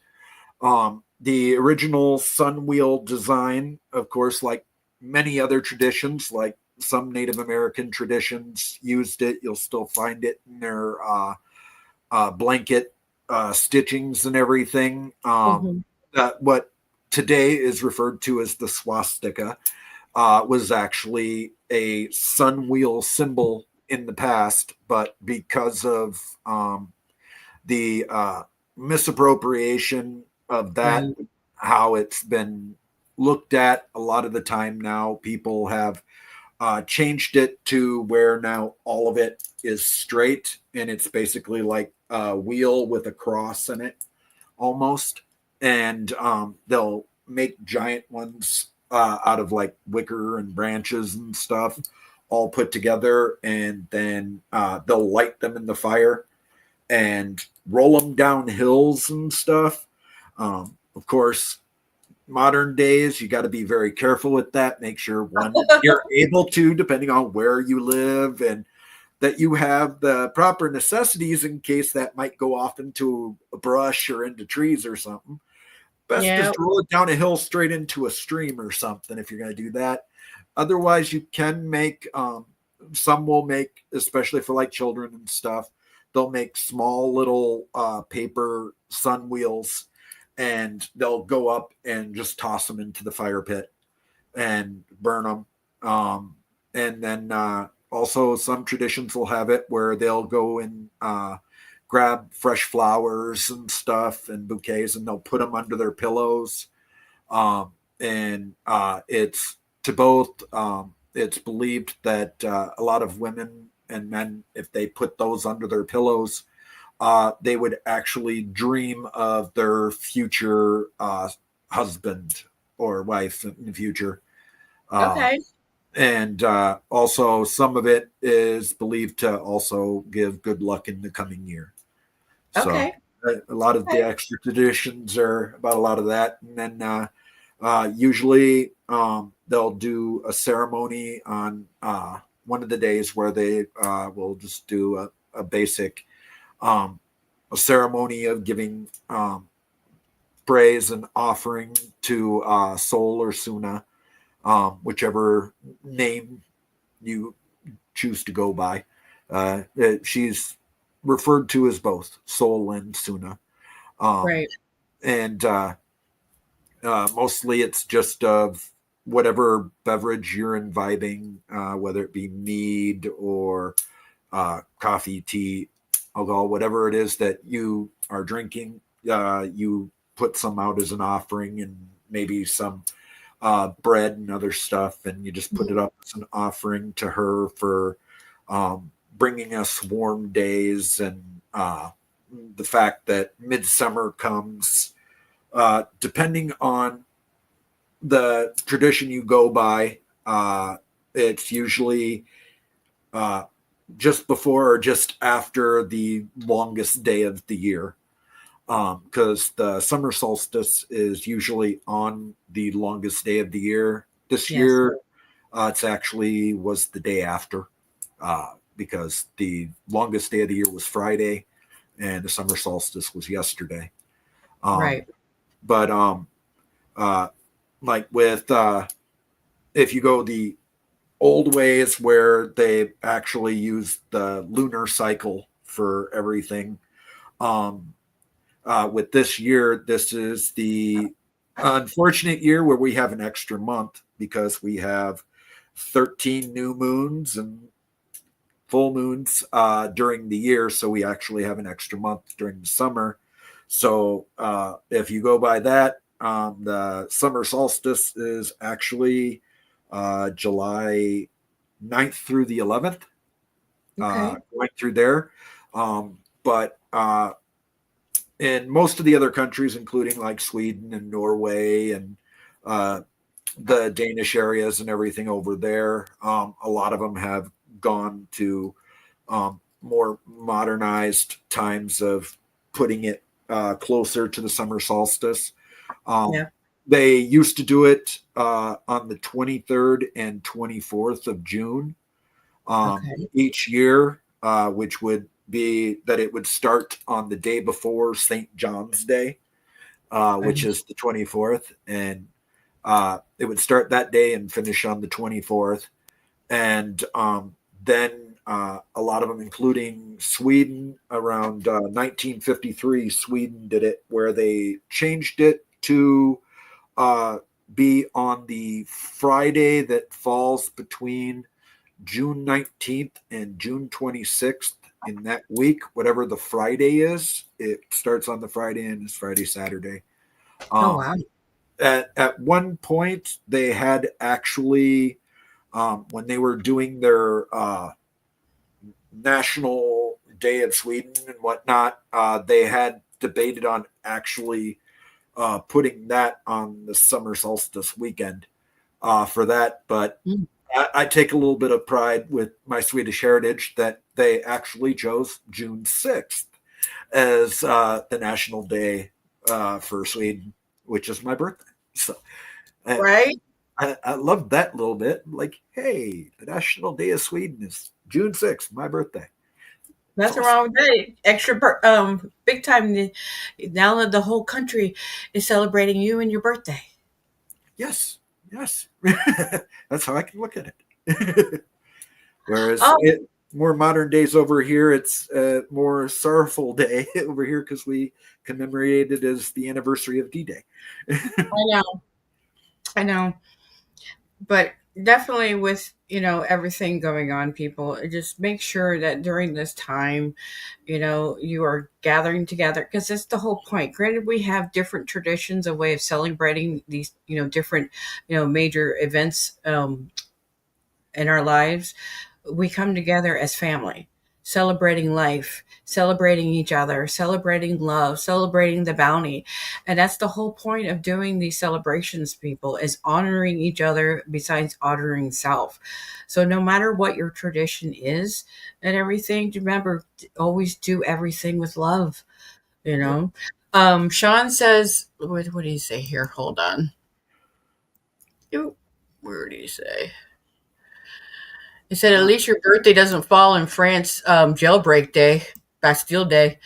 Speaker 2: The original sun wheel design, of course, like many other traditions, like some Native American traditions used it. You'll still find it in their blanket stitchings and everything.
Speaker 1: Mhm.
Speaker 2: What today is referred to as the swastika was actually a sun wheel symbol in the past, but because of the misappropriation of that,
Speaker 1: Right.
Speaker 2: how it's been looked at a lot of the time now, people have changed it to where now all of it is straight and it's basically like a wheel with a cross in it almost. And they'll make giant ones out of like wicker and branches and stuff all put together. And then they'll light them in the fire and roll them down hills and stuff. Of course, modern days, you got to be very careful with that. Make sure one you're able to, depending on where you live and that you have the proper necessities in case that might go off into a brush or into trees or something. Best
Speaker 1: Yeah.
Speaker 2: just to roll it down a hill straight into a stream or something if you're going to do that. Otherwise, you can make, some will make, especially for like children and stuff, they'll make small little paper sun wheels, and they'll go up and just toss them into the fire pit and burn them. And then also some traditions will have it where they'll go and grab fresh flowers and stuff and bouquets, and they'll put them under their pillows. And it's to both. It's believed that a lot of women and men, if they put those under their pillows, they would actually dream of their future husband or wife in the future. Uh,
Speaker 1: Okay.
Speaker 2: and also, some of it is believed to also give good luck in the coming year. So,
Speaker 1: Okay.
Speaker 2: a lot of the
Speaker 1: Okay.
Speaker 2: extra traditions are about a lot of that. And then usually they'll do a ceremony on one of the days where they will just do a basic um, a ceremony of giving praise and offering to Sol or Suna, whichever name you choose to go by. She's referred to as both Sol and Suna. Um,
Speaker 1: Right.
Speaker 2: and mostly it's just of whatever beverage you're imbibing, whether it be mead or coffee, tea, alcohol, whatever it is that you are drinking. You put some out as an offering, and maybe some bread and other stuff, and you just put it up as an offering to her for bringing us warm days, and the fact that midsummer comes. Depending on the tradition you go by, it's usually uh, just before or just after the longest day of the year. Because the summer solstice is usually on the longest day of the year. This
Speaker 1: Yes.
Speaker 2: year, it's actually was the day after, because the longest day of the year was Friday, and the summer solstice was yesterday. Um,
Speaker 1: Right.
Speaker 2: but uh, like with if you go the old ways where they actually use the lunar cycle for everything. Um, with this year, this is the unfortunate year where we have an extra month because we have 13 new moons and full moons during the year. So we actually have an extra month during the summer. So if you go by that, the summer solstice is actually July 9th through the 11th,
Speaker 1: Okay.
Speaker 2: going through there. But in most of the other countries, including like Sweden and Norway and uh, the Danish areas and everything over there, a lot of them have gone to more modernized times of putting it closer to the summer solstice. Um,
Speaker 1: Yeah.
Speaker 2: they used to do it on the 23rd and 24th of June
Speaker 1: Okay.
Speaker 2: each year, which would be that it would start on the day before St. John's Day, which
Speaker 1: Okay.
Speaker 2: is the 24th. And it would start that day and finish on the 24th. And then a lot of them, including Sweden, around 1953, Sweden did it where they changed it to uh, be on the Friday that falls between June 19th and June 26th. In that week, whatever the Friday is, it starts on the Friday and is Friday, Saturday.
Speaker 1: Oh
Speaker 2: Um,
Speaker 1: wow.
Speaker 2: at one point, they had actually, when they were doing their National Day of Sweden and whatnot, they had debated on actually putting that on the summer solstice weekend for that. But
Speaker 1: Mm.
Speaker 2: I take a little bit of pride with my Swedish heritage that they actually chose June 6th as the national day for Sweden, which is my birthday. So, uh,
Speaker 1: Right.
Speaker 2: I love that little bit. Like, hey, the National Day of Sweden is June 6th, my birthday. It's
Speaker 1: Nothing
Speaker 2: awesome.
Speaker 1: wrong with that. Big time. Now that the whole country is celebrating you and your birthday.
Speaker 2: Yes, yes. That's how I can look at it. Whereas
Speaker 1: Oh,
Speaker 2: more modern days over here, it's a more sorrowful day over here because we commemorate it as the anniversary of D-Day.
Speaker 1: I know, I know, but definitely with everything going on, people just make sure that during this time, you are gathering together because that's the whole point. Granted, we have different traditions, a way of celebrating these, different, major events in our lives. We come together as family, celebrating life, celebrating each other, celebrating love, celebrating the bounty. And that's the whole point of doing these celebrations, people, is honoring each other besides honoring self. So no matter what your tradition is and everything, remember, always do everything with love, you
Speaker 2: Yep.
Speaker 1: know. Sean says, what do you say here? Hold on. Ew, where do you say? He said, "At
Speaker 2: Uh,
Speaker 1: least your birthday doesn't fall in France, jailbreak day, Bastille Day."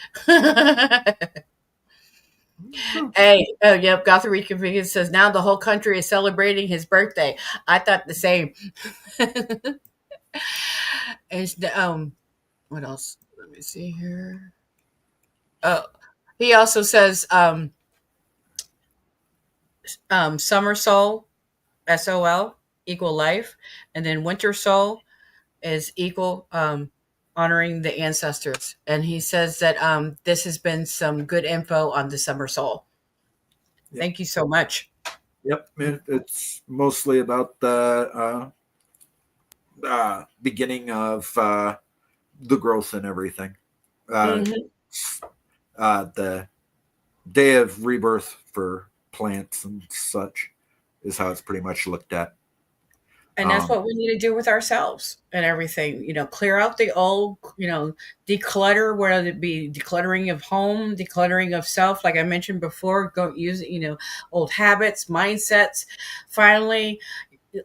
Speaker 2: true.
Speaker 1: Hey, oh yep, Gotham Reconfigured says now the whole country is celebrating his birthday. I thought the same. Is the what else? Let me see here. Oh, he also says summer soul, SOL, equal life, and then winter soul is equal honoring the ancestors. And he says that this has been some good info on the summer soul.
Speaker 2: Yep.
Speaker 1: Thank you so much.
Speaker 2: Yep. It's mostly about the beginning of the growth and everything. Uh,
Speaker 1: Hmm.
Speaker 2: the day of rebirth for plants and such is how it's pretty much looked at.
Speaker 1: And that's
Speaker 2: Um,
Speaker 1: what we need to do with ourselves and everything. Clear out the old, declutter, whether it be decluttering of home, decluttering of self, like I mentioned before, go use, old habits, mindsets. Finally,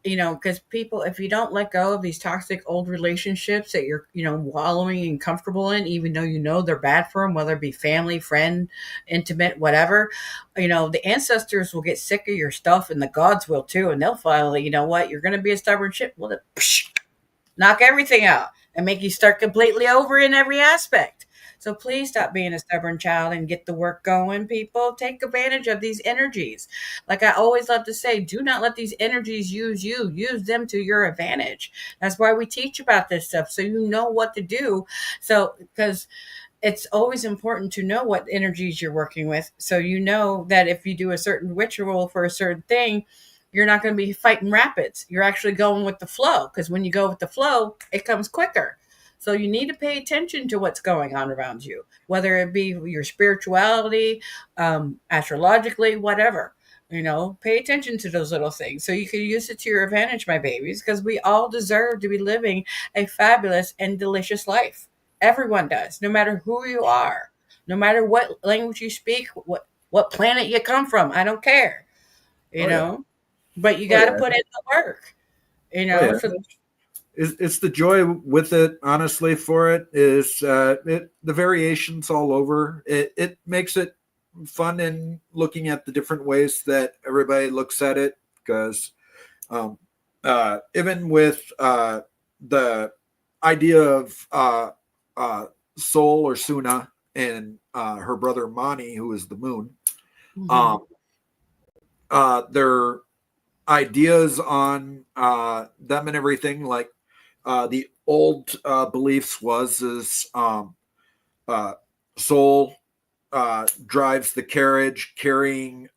Speaker 1: because people, if you don't let go of these toxic old relationships that you're, wallowing and comfortable in, even though they're bad for them, whether it be family, friend, intimate, whatever, the ancestors will get sick of your stuff and the gods will too. And they'll finally, what, you're going to be a stubborn shit. Well, then, knock everything out and make you start completely over in every aspect. So please stop being a stubborn child and get the work going, people. Take advantage of these energies. Like I always love to say, do not let these energies use you. Use them to your advantage. That's why we teach about this stuff, so you know what to do. So, because it's always important to know what energies you're working with. So you know that if you do a certain ritual for a certain thing, you're not going to be fighting rapids. You're actually going with the flow, because when you go with the flow, it comes quicker. So you need to pay attention to what's going on around you, whether it be your spirituality, astrologically, whatever. Pay attention to those little things so you can use it to your advantage, my babies, because we all deserve to be living a fabulous and delicious life. Everyone does, no matter who you are, no matter what language you speak, what planet you come from. I don't care, you
Speaker 2: oh yeah,
Speaker 1: know. But you
Speaker 2: oh
Speaker 1: got to
Speaker 2: yeah,
Speaker 1: put in the work,
Speaker 2: oh yeah.
Speaker 1: So
Speaker 2: It's the joy with it. Honestly, for it is the variations all over. It makes it fun in looking at the different ways that everybody looks at it because um, even with the idea of Sol or Suna and her brother Mani, who is the moon,
Speaker 1: Mhm.
Speaker 2: um, their ideas on them and everything, like the old beliefs was is uh, Sol drives the carriage carrying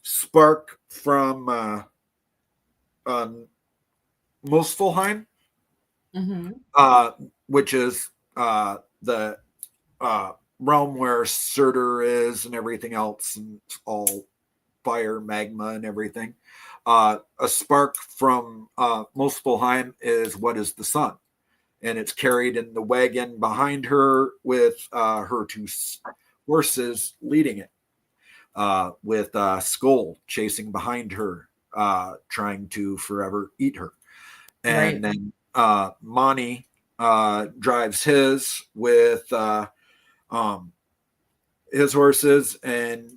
Speaker 2: spark from Muspelheim,
Speaker 1: Mhm.
Speaker 2: uh, which is the realm where Surtur is and everything else, and it's all fire, magma, and everything. A spark from Muspelheim is what is the sun, and it's carried in the wagon behind her with her two horses leading it, with Skull chasing behind her. trying to forever eat her. And
Speaker 1: Right.
Speaker 2: then Mani drives his with um, his horses. And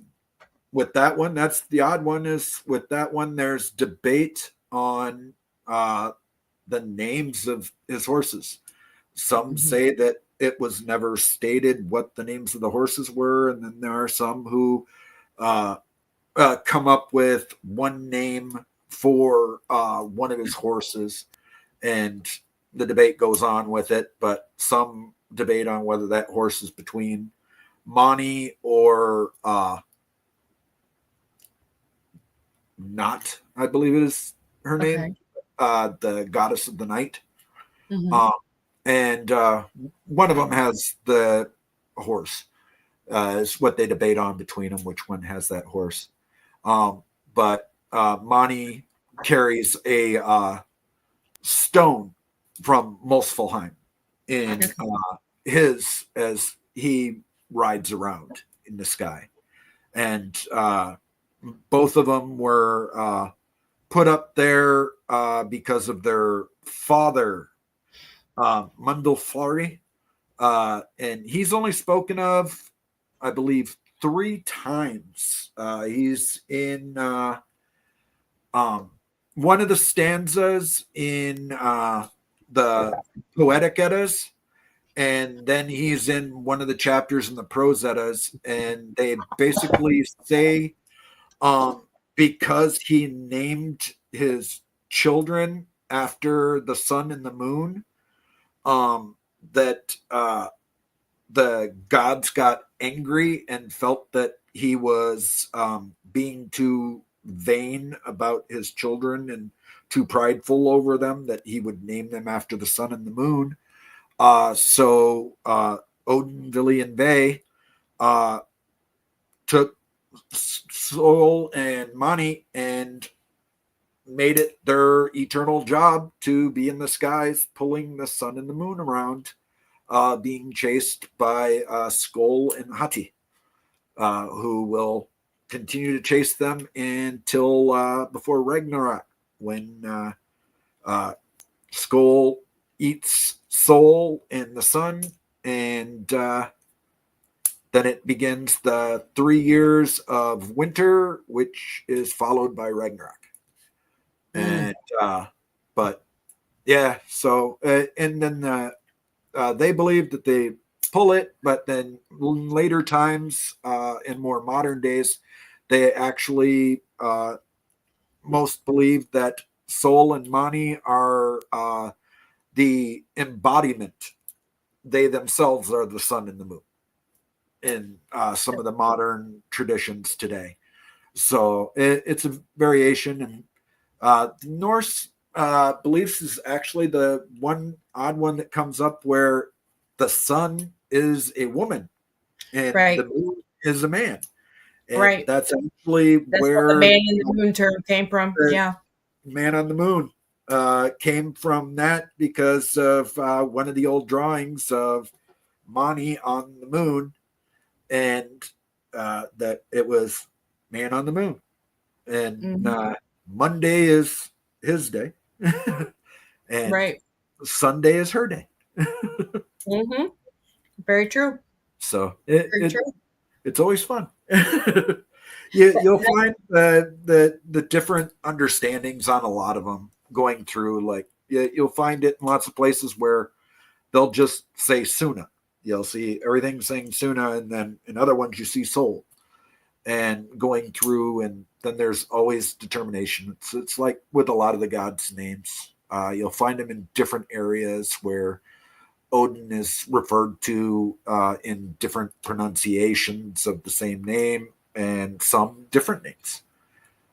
Speaker 2: with that one, that's the odd one, is with that one, there's debate on uh, the names of his horses. Some
Speaker 1: Mhm.
Speaker 2: say that it was never stated what the names of the horses were, and then there are some who uh, come up with one name for one of his horses, and the debate goes on with it. But some debate on whether that horse is between Mani or not, I believe it is her name,
Speaker 1: Okay.
Speaker 2: the goddess of the night.
Speaker 1: Mhm.
Speaker 2: Uh, and one of them has the horse. Is what they debate on between them, which one has that horse. But Mani carries a stone from Muspelheim in
Speaker 1: Okay.
Speaker 2: his as he rides around in the sky. And both of them were put up there because of their father, Mundulfari. And he's only spoken of, I believe, three times. He's in um, one of the stanzas in the Poetic Eddas, and then he's in one of the chapters in the Prose Eddas, and they basically say um, because he named his children after the sun and the moon, um, that the gods got angry and felt that he was being too vain about his children and too prideful over them, that he would name them after the sun and the moon. So Odin, Vili, and Ve uh, took Sol and Mani and made it their eternal job to be in the skies, pulling the sun and the moon around, being chased by Skoll and Hati, who will continue to chase them until before Ragnarok, when Skoll eats Sol in the sun, and then it begins the 3 years of winter, which is followed by Ragnarok.
Speaker 1: Mm.
Speaker 2: And but yeah, so and then they believe that they pull it, but then in later times, in more modern days, they actually most believe that Sol and Mani are the embodiment. They themselves are the sun and the moon in some of the modern traditions today. So it's a variation, and Norse beliefs is actually the one odd one that comes up where the sun is a woman and the
Speaker 1: Right.
Speaker 2: moon is a man. And
Speaker 1: Right.
Speaker 2: that's actually
Speaker 1: That's what the
Speaker 2: where
Speaker 1: man in the moon term came from.
Speaker 2: the
Speaker 1: Yeah.
Speaker 2: man on the moon came from, that because of one of the old drawings of Mani on the moon, and that it was man on the moon. And
Speaker 1: Mhm.
Speaker 2: Monday is his day, and
Speaker 1: Right.
Speaker 2: Sunday is her day.
Speaker 1: Mhm. Very true.
Speaker 2: So
Speaker 1: Very true.
Speaker 2: it's always fun.
Speaker 1: That
Speaker 2: You'll
Speaker 1: that
Speaker 2: find the different understandings on a lot of them going through. Like you'll find it in lots of places where they'll just say Suna. You'll see everything saying Suna, and then in other ones you see Soul, and going through, and then there's always determination. It's like with a lot of the gods' names. You'll find them in different areas where Odin is referred to in different pronunciations of the same name, and some different names.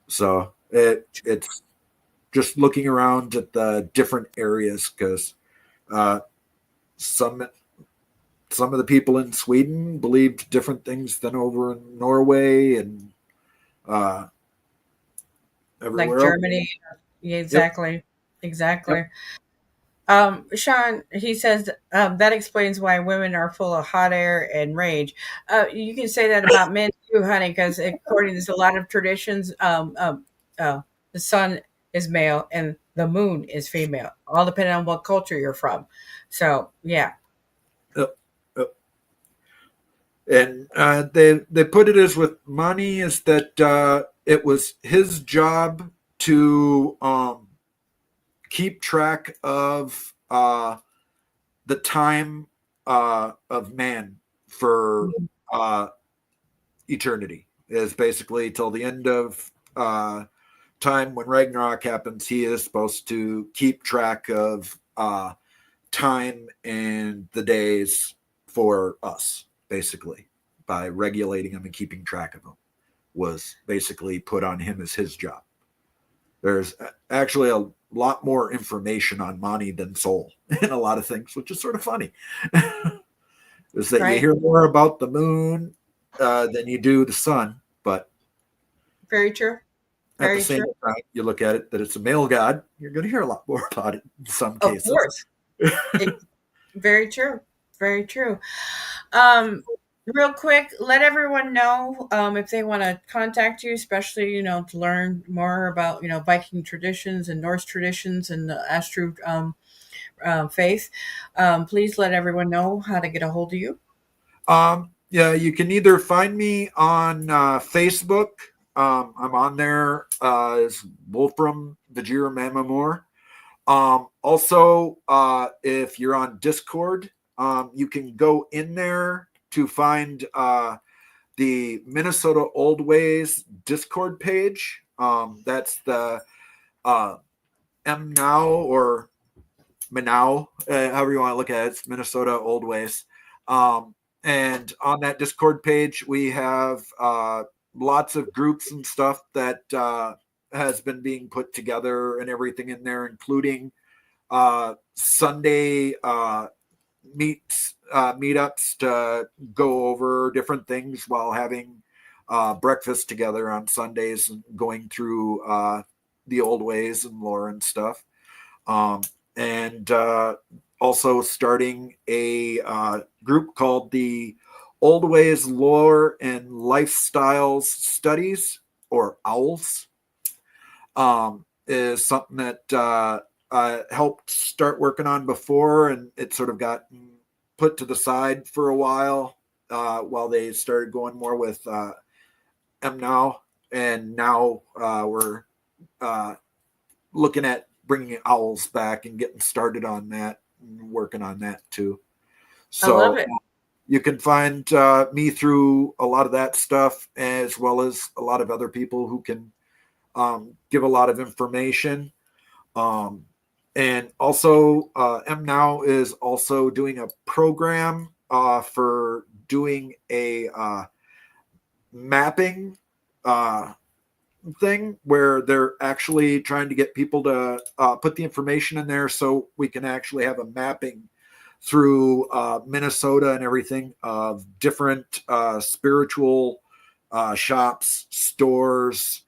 Speaker 2: So it's just looking around at the different areas, because uh, some some of the people in Sweden believed different things than over in Norway and uh,
Speaker 1: like
Speaker 2: everywhere else.
Speaker 1: Germany. Yeah,
Speaker 2: Yep,
Speaker 1: exactly.
Speaker 2: yep.
Speaker 1: Exactly. Sean, he says that explains why women are full of hot air and rage. You can say that about men too, honey, because according to a lot of traditions, oh, the sun is male and the moon is female, all depending on what culture you're from. So yeah.
Speaker 2: uh, uh, and they put it as with Mani is that it was his job to keep track of the time of man for uh, eternity. Is basically till the end of time when Ragnarok happens. He is supposed to keep track of time and the days for us, basically, by regulating them and keeping track of them. Was basically put on him as his job. There's actually a lot more information on Mani than Sol in a lot of things, which is sort of funny. Is that you
Speaker 1: Right.
Speaker 2: hear more about the moon than you do the sun, but
Speaker 1: Very true.
Speaker 2: at the
Speaker 1: Very
Speaker 2: same
Speaker 1: true.
Speaker 2: time, you look at it that it's a male god, you're going to hear a lot more about it in some
Speaker 1: Of
Speaker 2: cases.
Speaker 1: course. It, very true. Very true. Um, Real quick, let everyone know if they want to contact you, especially to learn more about Viking traditions and Norse traditions and the Astro faith. Please let everyone know how to get a hold of you.
Speaker 2: Yeah, you can either find me on Facebook. I'm on there as Wolfram Vigir Mamimor. Also, if you're on Discord, you can go in there to find the Minnesota Old Ways Discord page. That's the uh, M Now or Manow, however you want to look at it. It's Minnesota Old Ways. Um, and on that Discord page, we have lots of groups and stuff that has been being put together and everything in there, including Sunday meetups to go over different things while having breakfast together on Sundays and going through the old ways and lore and stuff. Um, and also starting a group called the Old Ways Lore and Lifestyles Studies, or OWLS, is something that I helped start working on before, and it sort of got put to the side for a while they started going more with M Now, and now we're looking at bringing owls back and getting started on that and working on that too.
Speaker 1: I love
Speaker 2: So
Speaker 1: it.
Speaker 2: you can find me through a lot of that stuff, as well as a lot of other people who can give a lot of information. Um, and also, M Now is also doing a program for doing a mapping uh, thing where they're actually trying to get people to put the information in there so we can actually have a mapping through Minnesota and everything of different spiritual shops, stores,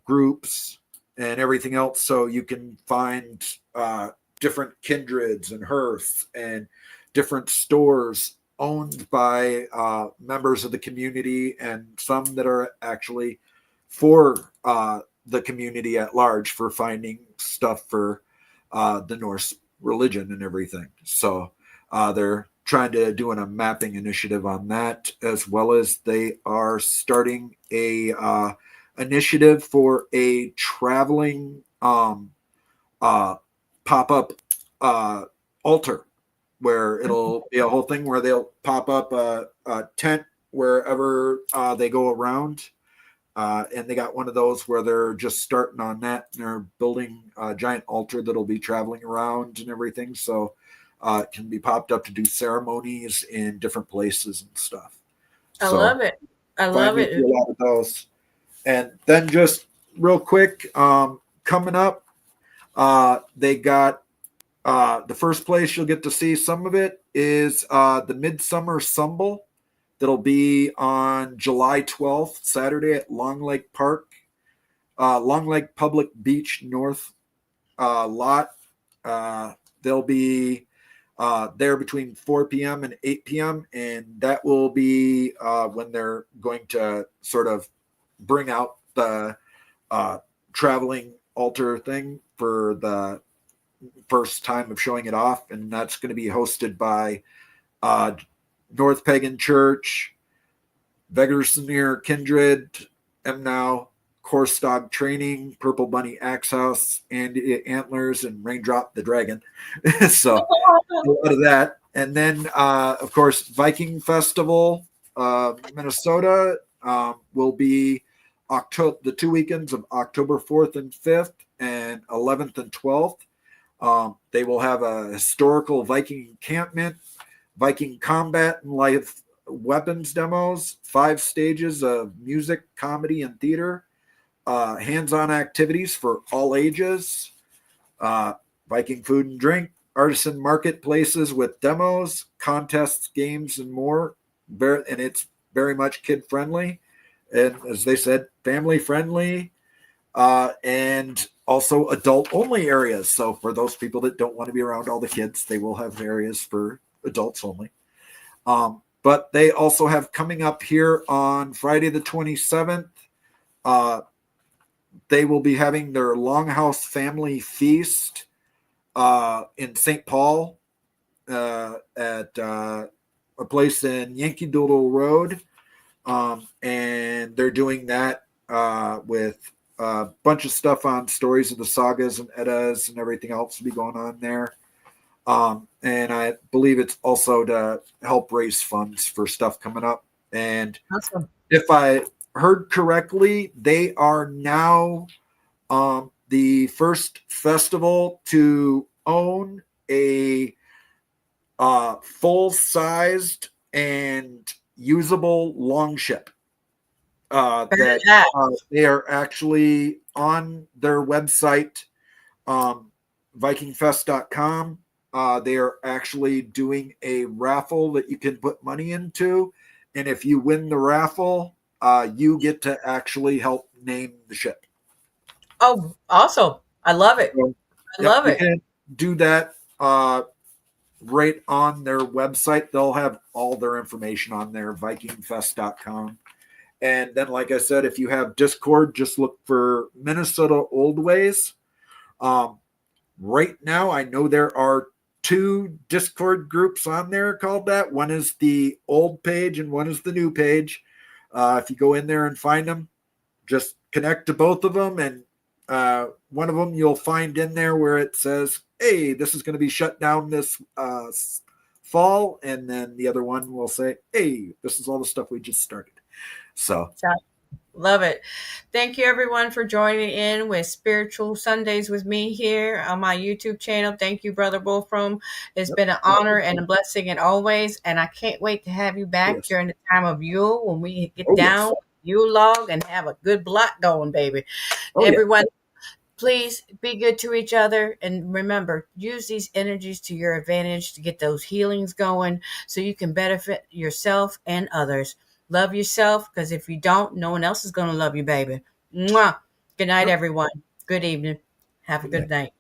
Speaker 2: groups, and everything else. So you can find different kindreds and hearths and different stores owned by members of the community, and some that are actually for the community at large for finding stuff for the Norse religion and everything. So they're trying to do a mapping initiative on that, as well as they are starting a initiative for a traveling pop-up altar, where it'll be a whole thing where they'll pop up a tent wherever they go around. And they got one of those where they're just starting on that, and they're building a giant altar that'll be traveling around and everything. So it can be popped up to do ceremonies in different places and stuff.
Speaker 1: I
Speaker 2: So
Speaker 1: love it. I
Speaker 2: find
Speaker 1: love
Speaker 2: me
Speaker 1: it.
Speaker 2: through a lot of those. And then just real quick, coming up, they got the first place you'll get to see some of it is the Midsummer Sumble. That'll be on July 12th, Saturday at Long Lake Park, Long Lake Public Beach North lot. They'll be there between 4 p.m. and 8 p.m. And that will be when they're going to sort of bring out the traveling altar thing for the first time of showing it off, and that's going to be hosted by Norse Pagan Church, Vigir Kindred, Now, Course Dog Training, Purple Bunny Axe House, and Antlers, and Raindrop the Dragon. So a lot of that. And then, of course, Viking Festival, Minnesota will be the 2 weekends of October 4th and 5th and 11th and 12th. They will have a historical Viking encampment, Viking combat and live weapons demos, 5 stages of music, comedy, and theater, hands-on activities for all ages, Viking food and drink, artisan marketplaces with demos, contests, games, and more. And it's very much kid-friendly. And as they said, family-friendly, and also adult-only areas. So for those people that don't want to be around all the kids, they will have areas for adults only. But they also have coming up here on Friday the 27th, they will be having their Longhouse Family Feast in St. Paul at a place in Yankee Doodle Road. And they're doing that with a bunch of stuff on stories of the sagas and Eddas and everything else to be going on there. And I believe it's also to help raise funds for stuff coming up. And
Speaker 1: Awesome.
Speaker 2: If I heard correctly, they are now the first festival to own a full-sized and usable longship. They are actually on their website, vikingfest.com. They are actually doing a raffle that you can put money into. And if you win the raffle, you get to actually help name the ship.
Speaker 1: Oh, awesome. I love it.
Speaker 2: So,
Speaker 1: I love it.
Speaker 2: You can do that right on their website. They'll have all their information on there, vikingfest.com. And then, like I said, if you have Discord, just look for Minnesota Old Ways. Right now, I know there are 2 Discord groups on there called that. One is the old page and one is the new page. If you go in there and find them, just connect to both of them. And one of them you'll find in there where it says, hey, this is going to be shut down this fall. And then the other one will say, hey, this is all the stuff we just started. So
Speaker 1: love it. Thank you everyone for joining in with Spiritual Sundays with me here on my YouTube channel. Thank you, Brother Wolfram. It's been an honor and a blessing and always. And I can't wait to have you back during the time of Yule when we get down Yule log and have a good block going, baby. Everyone, please be good to each other. And remember, use these energies to your advantage to get those healings going so you can benefit yourself and others. Love yourself, because if you don't, no one else is going to love you, baby. Mwah. Good night, everyone. Good evening. Have a good night.